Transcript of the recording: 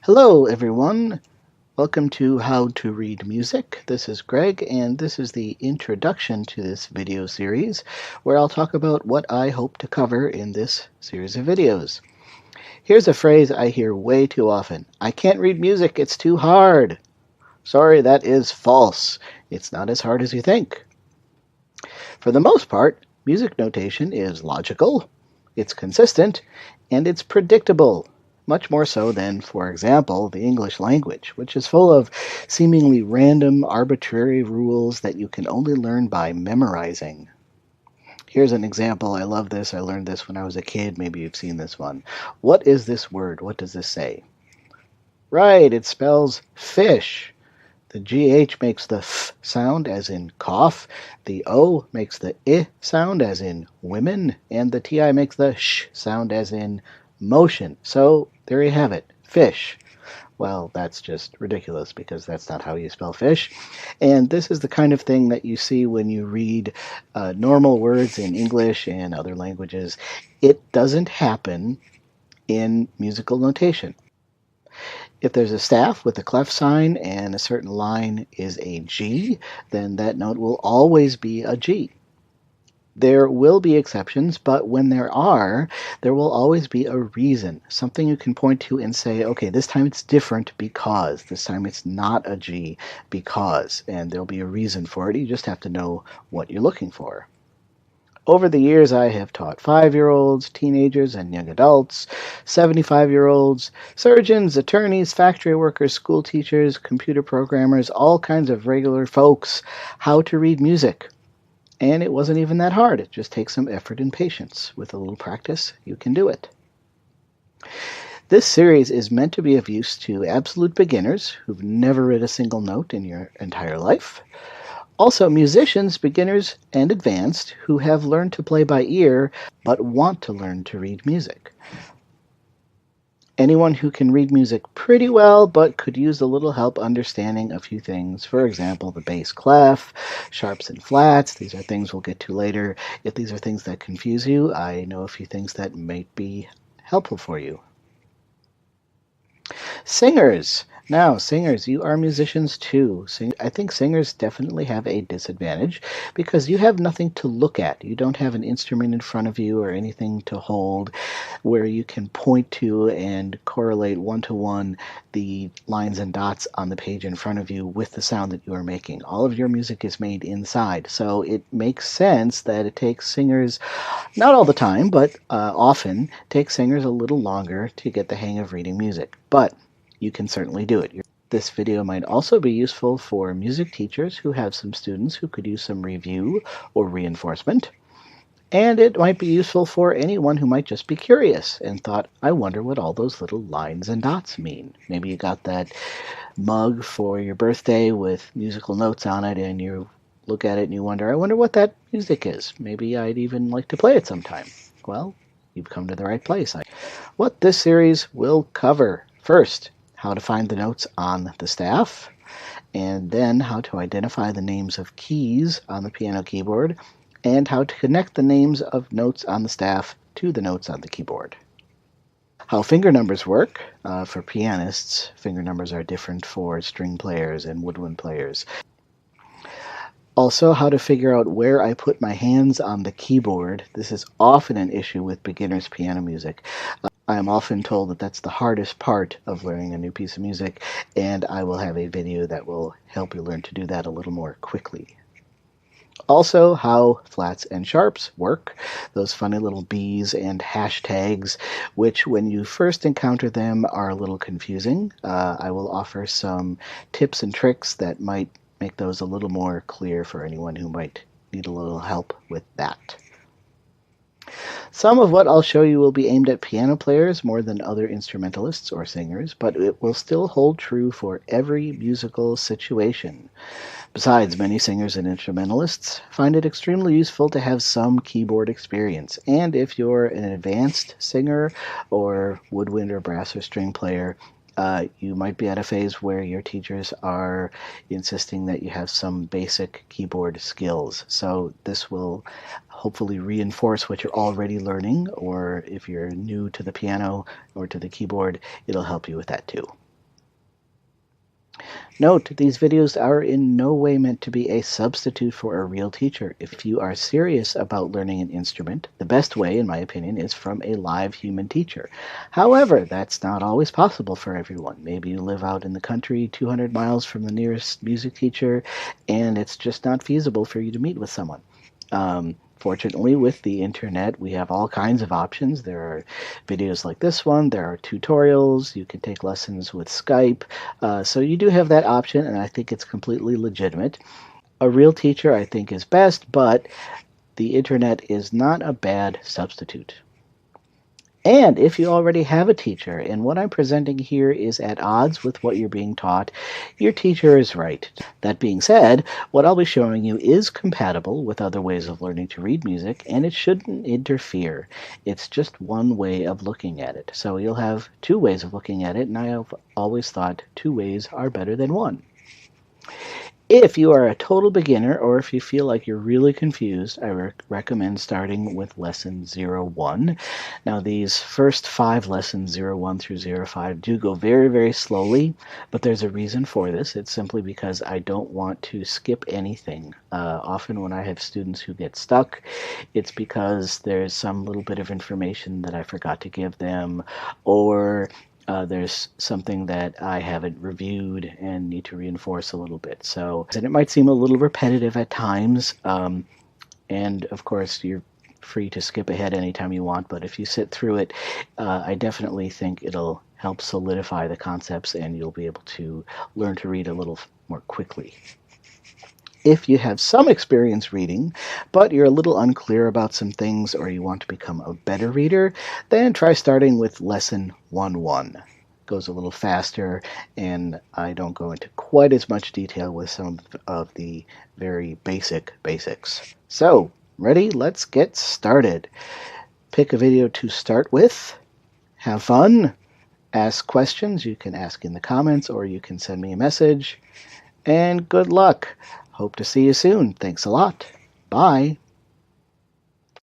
Hello, everyone. Welcome to How to Read Music. This is Greg, and this is the introduction to this video series, where I'll talk about what I hope to cover in this series of videos. Here's a phrase I hear way too often. I can't read music, it's too hard. Sorry, that is false. It's not as hard as you think. For the most part, music notation is logical, it's consistent, and it's predictable. Much more so than, for example, the English language, which is full of seemingly random, arbitrary rules that you can only learn by memorizing. Here's an example. I love this. I learned this when I was a kid. Maybe you've seen this one. What is this word? What does this say? Right, it spells fish. The GH makes the F sound as in cough, the O makes the I sound as in women, and the TI makes the sh sound as in motion. So there you have it, fish. Well, that's just ridiculous because that's not how you spell fish. And this is the kind of thing that you see when you read normal words in English and other languages. It doesn't happen in musical notation. If there's a staff with a clef sign and a certain line is a G, then that note will always be a G. There will be exceptions, but when there are, there will always be a reason, something you can point to and say, okay, this time it's different because, this time it's not a G because, and there'll be a reason for it. You just have to know what you're looking for. Over the years, I have taught 5-year-olds, teenagers, and young adults, 75-year-olds, surgeons, attorneys, factory workers, school teachers, computer programmers, all kinds of regular folks how to read music. And it wasn't even that hard. It just takes some effort and patience. With a little practice, you can do it. This series is meant to be of use to absolute beginners who've never read a single note in your entire life. Also, musicians, beginners, and advanced who have learned to play by ear but want to learn to read music. Anyone who can read music pretty well but could use a little help understanding a few things. For example, the bass clef, sharps and flats. These are things we'll get to later. If these are things that confuse you, I know a few things that might be helpful for you. Singers. Now, singers, you are musicians too. I think singers definitely have a disadvantage because you have nothing to look at. You don't have an instrument in front of you or anything to hold where you can point to and correlate one-to-one the lines and dots on the page in front of you with the sound that you are making. All of your music is made inside, so it makes sense that it takes singers, not all the time, but often takes singers a little longer to get the hang of reading music. But you can certainly do it. This video might also be useful for music teachers who have some students who could use some review or reinforcement. And it might be useful for anyone who might just be curious and thought, I wonder what all those little lines and dots mean. Maybe you got that mug for your birthday with musical notes on it and you look at it and you wonder, I wonder what that music is. Maybe I'd even like to play it sometime. Well, you've come to the right place. What this series will cover: first, how to find the notes on the staff, and then how to identify the names of keys on the piano keyboard, and how to connect the names of notes on the staff to the notes on the keyboard. How finger numbers work. For pianists, finger numbers are different for string players and woodwind players. Also, how to figure out where I put my hands on the keyboard. This is often an issue with beginners piano music. I am often told that that's the hardest part of learning a new piece of music, and I will have a video that will help you learn to do that a little more quickly. Also, how flats and sharps work, those funny little B's and hashtags, which when you first encounter them are a little confusing. I will offer some tips and tricks that might make those a little more clear for anyone who might need a little help with that. Some of what I'll show you will be aimed at piano players more than other instrumentalists or singers, but it will still hold true for every musical situation. Besides, many singers and instrumentalists find it extremely useful to have some keyboard experience, and if you're an advanced singer or woodwind or brass or string player, you might be at a phase where your teachers are insisting that you have some basic keyboard skills. So this will hopefully reinforce what you're already learning, or if you're new to the piano or to the keyboard, it'll help you with that too. Note, these videos are in no way meant to be a substitute for a real teacher. If you are serious about learning an instrument, the best way, in my opinion, is from a live human teacher. However, that's not always possible for everyone. Maybe you live out in the country 200 miles from the nearest music teacher, and it's just not feasible for you to meet with someone. Fortunately, with the internet, we have all kinds of options. There are videos like this one, there are tutorials, you can take lessons with Skype. So you do have that option, and I think it's completely legitimate. A real teacher, I think, is best, but the internet is not a bad substitute. And if you already have a teacher, and what I'm presenting here is at odds with what you're being taught, your teacher is right. That being said, what I'll be showing you is compatible with other ways of learning to read music, and it shouldn't interfere. It's just one way of looking at it. So you'll have two ways of looking at it, and I have always thought two ways are better than one. If you are a total beginner, or if you feel like you're really confused, I recommend starting with lesson 01. Now, these first 5 lessons, 01 through 05, do go very, very slowly, but there's a reason for this. It's simply because I don't want to skip anything. Often when I have students who get stuck, it's because there's some little bit of information that I forgot to give them, or there's something that I haven't reviewed and need to reinforce a little bit. And it might seem a little repetitive at times, and of course you're free to skip ahead anytime you want, but if you sit through it, I definitely think it'll help solidify the concepts and you'll be able to learn to read a little more quickly. If you have some experience reading, but you're a little unclear about some things or you want to become a better reader, then try starting with lesson 1-1. It goes a little faster, and I don't go into quite as much detail with some of the very basics. So, ready? Let's get started. Pick a video to start with. Have fun. Ask questions. You can ask in the comments or you can send me a message. And good luck. Hope to see you soon. Thanks a lot. Bye.